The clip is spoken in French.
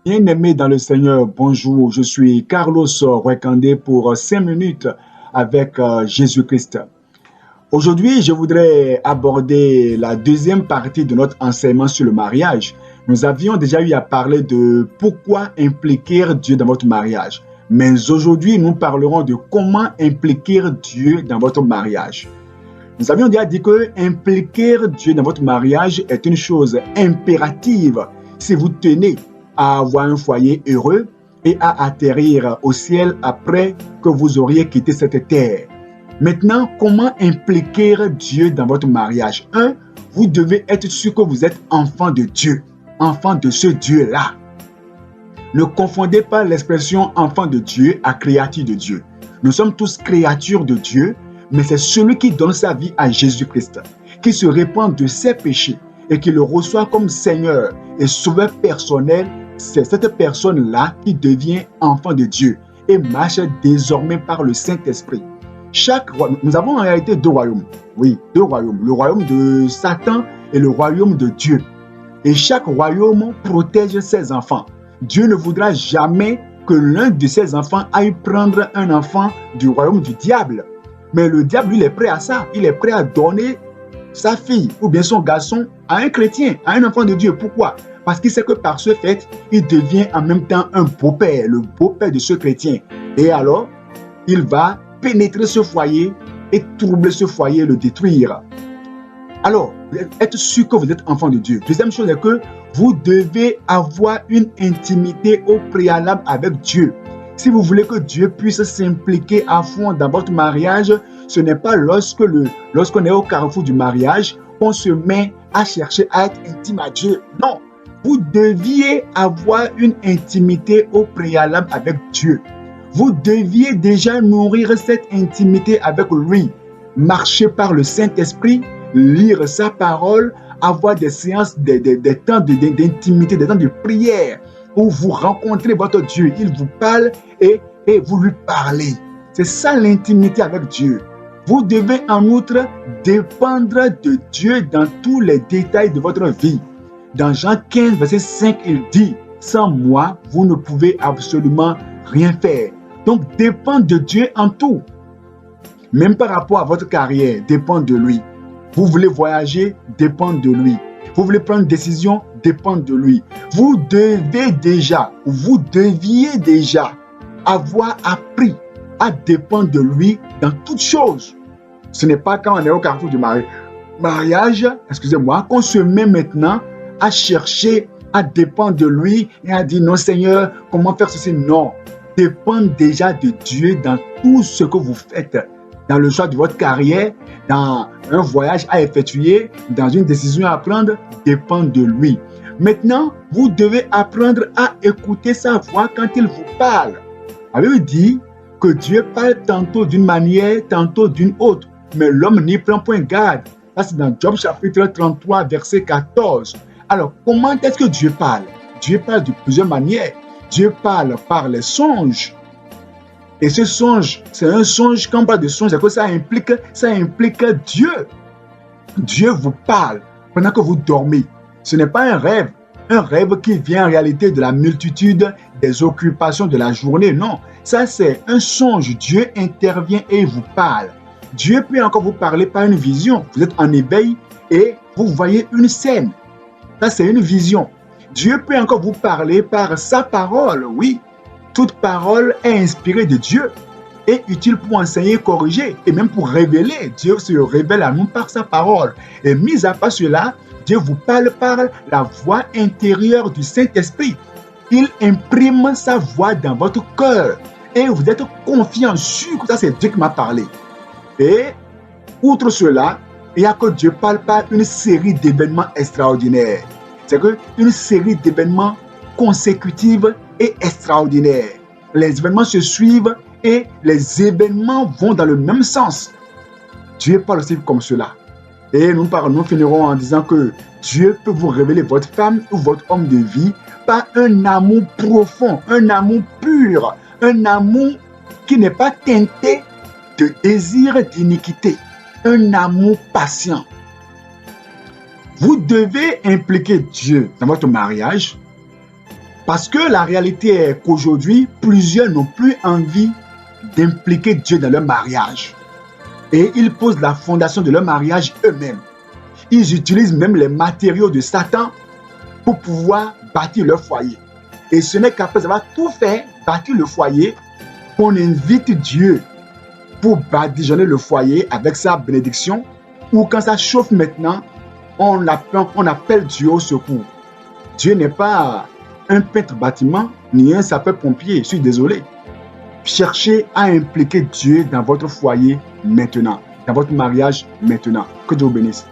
Bien-aimé dans le Seigneur, bonjour. Je suis Carlos Rekandé pour 5 minutes avec Jésus-Christ. Aujourd'hui, je voudrais aborder la deuxième partie de notre enseignement sur le mariage. Nous avions déjà eu à parler de pourquoi impliquer Dieu dans votre mariage. Mais aujourd'hui, nous parlerons de comment impliquer Dieu dans votre mariage. Nous avions déjà dit que impliquer Dieu dans votre mariage est une chose impérative si vous tenez à avoir un foyer heureux et à atterrir au ciel après que vous auriez quitté cette terre. Maintenant, comment impliquer Dieu dans votre mariage? Un, vous devez être sûr que vous êtes enfant de Dieu, enfant de ce Dieu-là. Ne confondez pas l'expression enfant de Dieu à créature de Dieu. Nous sommes tous créatures de Dieu, mais c'est celui qui donne sa vie à Jésus-Christ, qui se répand de ses péchés et qui le reçoit comme Seigneur et Sauveur personnel. C'est cette personne-là qui devient enfant de Dieu et marche désormais par le Saint-Esprit. Nous avons en réalité deux royaumes. Oui, deux royaumes. Le royaume de Satan et le royaume de Dieu. Et chaque royaume protège ses enfants. Dieu ne voudra jamais que l'un de ses enfants aille prendre un enfant du royaume du diable. Mais le diable, il est prêt à ça. Il est prêt à donner sa fille ou bien son garçon à un chrétien, à un enfant de Dieu. Pourquoi? Parce qu'il sait que par ce fait, il devient en même temps un beau-père, le beau-père de ce chrétien. Et alors, il va pénétrer ce foyer et troubler ce foyer, le détruire. Alors, être sûr que vous êtes enfant de Dieu. Deuxième chose est que vous devez avoir une intimité au préalable avec Dieu. Si vous voulez que Dieu puisse s'impliquer à fond dans votre mariage, ce n'est pas lorsqu'on est au carrefour du mariage qu'on se met à chercher à être intime à Dieu. Non, vous deviez avoir une intimité au préalable avec Dieu. Vous deviez déjà nourrir cette intimité avec lui, marcher par le Saint-Esprit, lire sa parole, avoir des séances, des temps d'intimité, des temps de prière où vous rencontrez votre Dieu. Il vous parle et vous lui parlez. C'est ça l'intimité avec Dieu. Vous devez en outre dépendre de Dieu dans tous les détails de votre vie. Dans Jean 15, verset 5, il dit, « Sans moi, vous ne pouvez absolument rien faire. » Donc, dépendre de Dieu en tout. Même par rapport à votre carrière, dépendre de lui. Vous voulez voyager, dépendre de lui. Vous voulez prendre une décision, dépendre de lui. Vous deviez déjà avoir appris à dépendre de lui dans toutes choses. Ce n'est pas quand on est au carrefour du mariage, qu'on se met maintenant à chercher à dépendre de lui et à dire non Seigneur, comment faire ceci? Non. Dépendre déjà de Dieu dans tout ce que vous faites, dans le choix de votre carrière, dans un voyage à effectuer, dans une décision à prendre, dépendre de lui. Maintenant, vous devez apprendre à écouter sa voix quand il vous parle. La Bible dit que Dieu parle tantôt d'une manière, tantôt d'une autre, mais l'homme n'y prend point garde. Ça, c'est dans Job chapitre 33, verset 14. Alors, comment est-ce que Dieu parle? Dieu parle de plusieurs manières. Dieu parle par les songes. Et ce songe, c'est un songe, quand on parle de songe, c'est que ça implique Dieu. Dieu vous parle pendant que vous dormez. Ce n'est pas un rêve qui vient en réalité de la multitude des occupations de la journée. Non, ça c'est un songe. Dieu intervient et vous parle. Dieu peut encore vous parler par une vision. Vous êtes en éveil et vous voyez une scène. Ça c'est une vision. Dieu peut encore vous parler par sa parole, oui. Toute parole est inspirée de Dieu et utile pour enseigner, corriger et même pour révéler. Dieu se révèle à nous par sa parole. Et mis à part cela, Dieu vous parle par la voix intérieure du Saint-Esprit. Il imprime sa voix dans votre cœur et vous êtes confiant, sûr que ça c'est Dieu qui m'a parlé. Et outre cela, il y a que Dieu parle par une série d'événements extraordinaires. C'est une série d'événements consécutifs et extraordinaires. Les événements se suivent et les événements vont dans le même sens. Dieu parle aussi comme cela. Et nous finirons en disant que Dieu peut vous révéler votre femme ou votre homme de vie par un amour profond, un amour pur, un amour qui n'est pas teinté de désir d'iniquité, un amour patient. Vous devez impliquer Dieu dans votre mariage Parce que la réalité est qu'aujourd'hui, plusieurs n'ont plus envie d'impliquer Dieu dans leur mariage. Et ils posent la fondation de leur mariage eux-mêmes. Ils utilisent même les matériaux de Satan pour pouvoir bâtir leur foyer. Et ce n'est qu'après avoir tout fait, bâtir le foyer, qu'on invite Dieu pour badigeonner le foyer avec sa bénédiction, ou quand ça chauffe maintenant, on appelle Dieu au secours. Dieu n'est pas un peintre bâtiment, ni un sapeur-pompier, je suis désolé. Cherchez à impliquer Dieu dans votre foyer maintenant, dans votre mariage maintenant. Que Dieu vous bénisse.